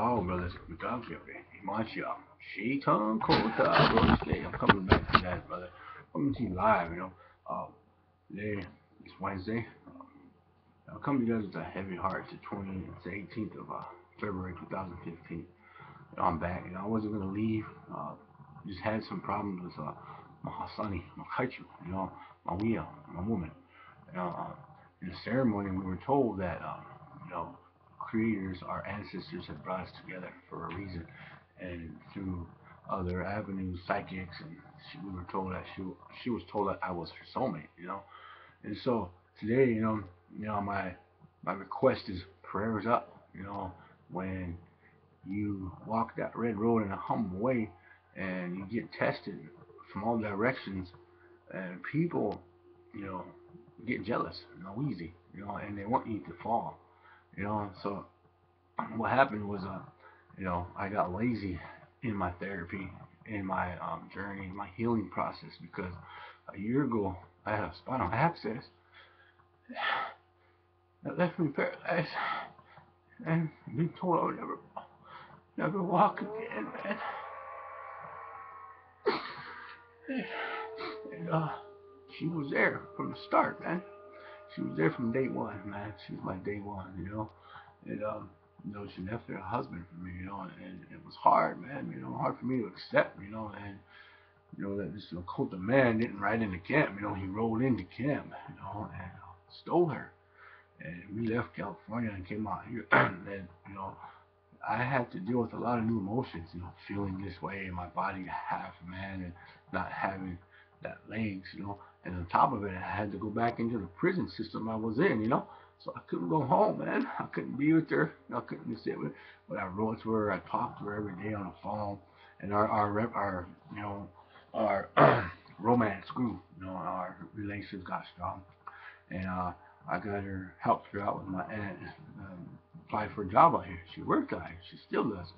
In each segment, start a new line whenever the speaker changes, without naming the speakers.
Oh, brothers, God give it. Masha. She tongue kota, bro. Stay. I'm coming back to that, brother. Coming to you live, today is Wednesday. I'll come to you guys with a heavy heart. It's the 18th of February 2015. I'm back. I wasn't gonna leave. Just had some problems with my Hassani, my Kaichu, my Wia, my woman. In the ceremony, we were told that, creators, our ancestors had brought us together for a reason, and through other avenues, psychics, and we were told that she was told that I was her soulmate. And so today, my request is prayers up. When you walk that red road in a humble way, and you get tested from all directions, and people, you know, get jealous, easy, and they want you to fall, So what happened was, I got lazy in my therapy, in my journey, in my healing process, because a year ago I had a spinal abscess that left me paralyzed, and been told I would never walk again, man. And she was there from the start, man. She was there from day one, man. She was my day one. And she left her husband for me, and it was hard, man. Hard for me to accept, and that this Lakota man didn't ride into camp. He rolled into camp, and stole her. And we left California and came out here, and I had to deal with a lot of new emotions, feeling this way in my body, half man, and not having that legs. And on top of it, I had to go back into the prison system I was in. So I couldn't go home, man. I couldn't be with her. I couldn't just sit with her. But I wrote to her. I talked to her every day on the phone. And our romance grew. Our relations got strong. And I got her, helped her out with my aunt, applied for a job out here. She worked out here. She still does.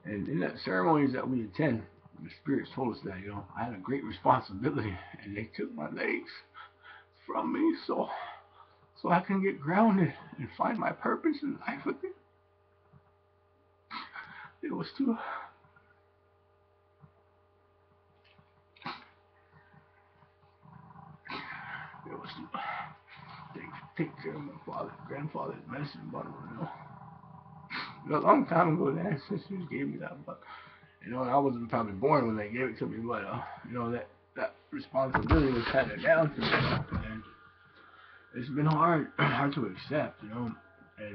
And in that ceremonies that we attend, the spirits told us that, I had a great responsibility, and they took my legs from me, so I can get grounded and find my purpose in life again. It was too. It was too. Take care of my grandfather's medicine bottle. A long time ago, the ancestors gave me that, but I wasn't probably born when they gave it to me, but that responsibility was handed down to me, and it's been hard to accept, and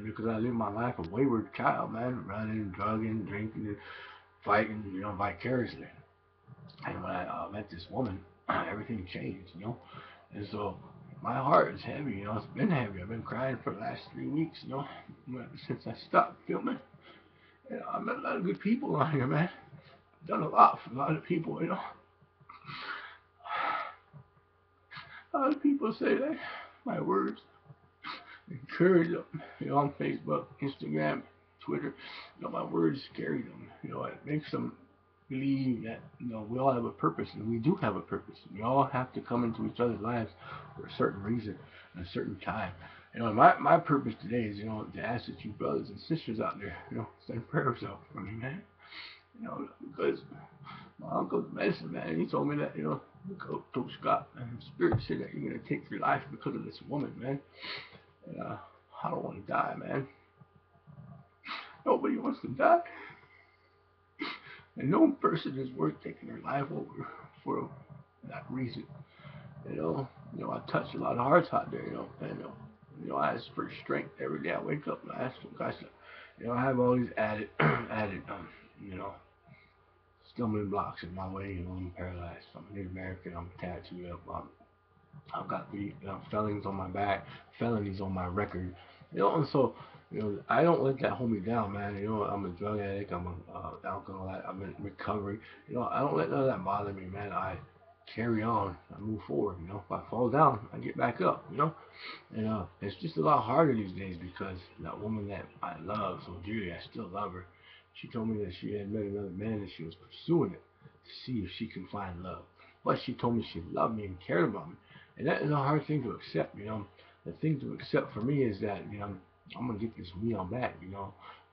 because I lived my life a wayward child, man, running, drugging, drinking, and fighting, vicariously. And when I met this woman, everything changed. And so my heart is heavy, it's been heavy. I've been crying for the last 3 weeks, since I stopped filming. And I met a lot of good people on here, man. I've done a lot for a lot of people, A lot of people say that my words encourage them, on Facebook, Instagram, Twitter. My words carry them. It makes them believe that we all have a purpose, and we do have a purpose. We all have to come into each other's lives for a certain reason and a certain time. My purpose today is to ask that you brothers and sisters out there, send prayers out for me, man. Because my uncle's medicine man, he told me that Coach Scott and Spirit said that you're gonna take your life because of this woman, man. And I don't want to die, man. Nobody wants to die. And no person is worth taking their life over for that reason. I touch a lot of hearts out there, and I ask for strength every day. I wake up and I ask for God. I have all these added, stumbling blocks in my way. I'm paralyzed. I'm Native American. I'm tattooed up. I've got the felonies on my back, felonies on my record. And so I don't let that hold me down, man. I'm a drug addict. I'm a alcohol addict. I'm in recovery. I don't let none of that bother me, man. I carry on. I move forward. If I fall down, I get back up. And it's just a lot harder these days because that woman that I love so dearly, I still love her. She told me that she had met another man and she was pursuing it to see if she can find love. But she told me she loved me and cared about me. And that is a hard thing to accept, The thing to accept for me is that, I'm going to get this wheel back,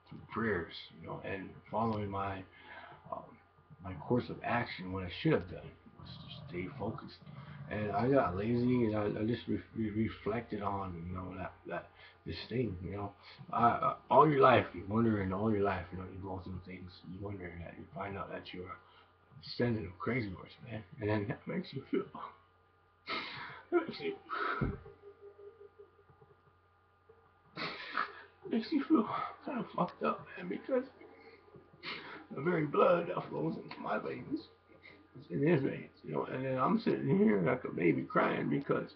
through prayers, and following um, my course of action. What I should have done was to stay focused. And I got lazy, and I just reflected on, that this thing, all your life, you wondering, all your life, you go through things, you wonder that you find out that you're descendant of crazy horse, man, and then that makes you feel, makes you, makes you feel kind of fucked up, man, because the very blood that flows into my veins is in his veins, and then I'm sitting here like a baby crying because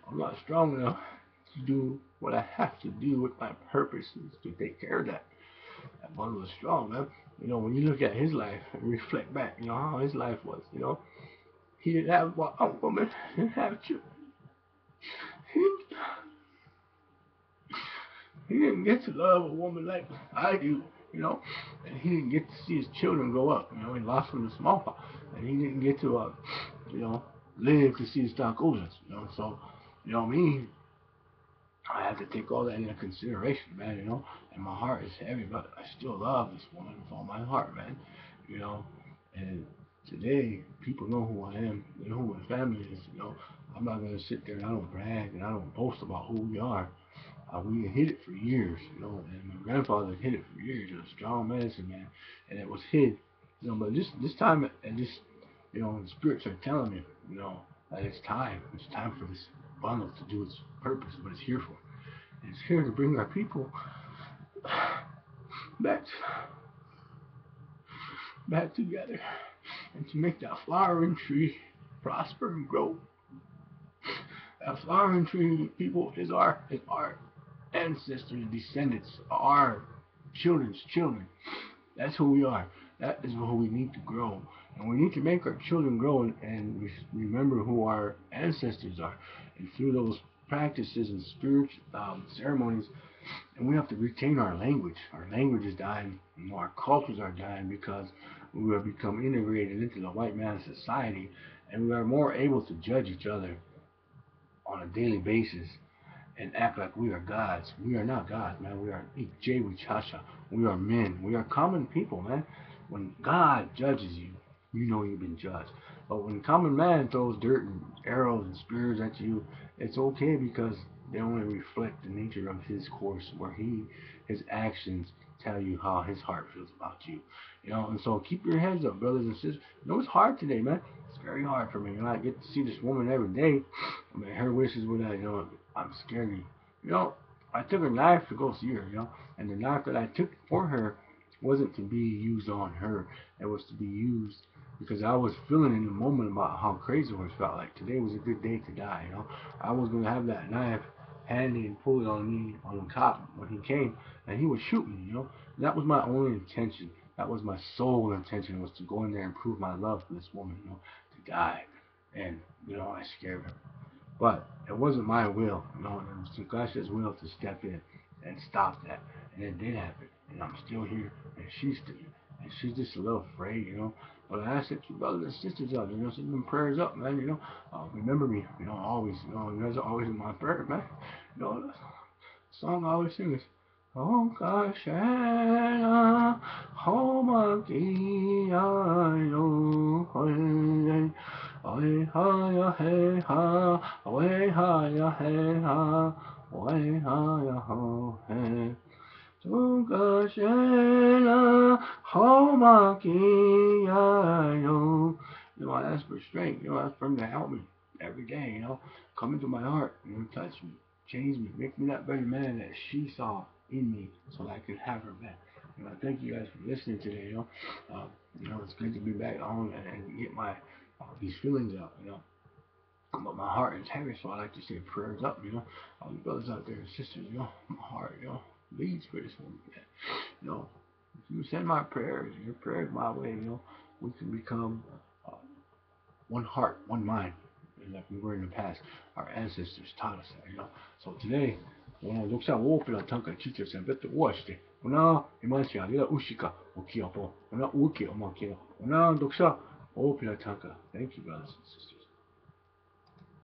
I'm not strong enough to do what I have to do with my purpose is to take care of that. That bundle is strong, man. When you look at his life and reflect back, how his life was, he didn't have a woman, he didn't have children. He, he didn't get to love a woman like I do, and he didn't get to see his children grow up. He lost them to smallpox, and he didn't get to, live to see his stockholders. So, me, I have to take all that into consideration, man. And my heart is heavy, but I still love this woman with all my heart, man. And today, people know who I am. They know who my family is. I'm not gonna sit there and I don't brag and I don't boast about who we are. We hid it for years, and my grandfather hid it for years. He was a strong medicine man, and it was hid, But this time, and this, the spirits are telling me, that it's time. It's time for this bundle to do its purpose, what it's here for. And it's here to bring our people back, back together, and to make that flowering tree prosper and grow. That flowering tree, people, is our ancestors, descendants, our children's children. That's who we are. That is who we need to grow. And we need to make our children grow and remember who our ancestors are. And through those practices and spiritual ceremonies, and we have to retain our language. Our language is dying. Our cultures are dying because we have become integrated into the white man's society, and we are more able to judge each other on a daily basis and act like we are gods. We are not gods, man. We are Ikje. We are men. We are common people, man. When God judges you, you know you've been judged. But when common man throws dirt and arrows and spears at you, it's okay because they only reflect the nature of his course, where his actions tell you how his heart feels about you. And so keep your heads up, brothers and sisters. It's hard today, man. It's very hard for me. I get to see this woman every day. Her wishes were that, I'm scared. I took a knife to go see her, and the knife that I took for her wasn't to be used on her. It was to be used because I was feeling in the moment about how crazy it felt like. Today was a good day to die, I was going to have that knife handy and pull it on me on the cop when he came, and he would shoot me, That was my only intention. That was my sole intention, was to go in there and prove my love for this woman, to die. And, I scared her. But it wasn't my will, it was Tunkashila's will to step in and stop that. And it did happen. And I'm still here, and she's still here. And she's just a little afraid, But I ask that you brothers and sisters out, send them prayers up, man, remember me, always, you guys are always in my prayers, man. The song I always sing is, tunkasila, homakiyayo, Oi ha ya hey ha, oi ha ya hey ha, oi ha ya ho hey. Tunkasila, homakiyayo. I ask for strength. I ask for him to help me every day. Come into my heart. Touch me, change me, make me that better man that she saw in me, so that I could have her back. I thank you guys for listening today. It's good to be back on and get my these feelings out, But my heart is heavy, so I like to say prayers up, All the brothers out there and sisters, my heart, leads for this woman, man. If you send my prayers, your prayers my way, we can become one heart, one mind, like we were in the past. Our ancestors taught us that, So today, 독사 오피라 tanka chicha sempeto uaste. Una imanchi agila ushika ukiapo. Una uki omakina. Una 독사 오피라 tanka. Thank you, brothers and sisters.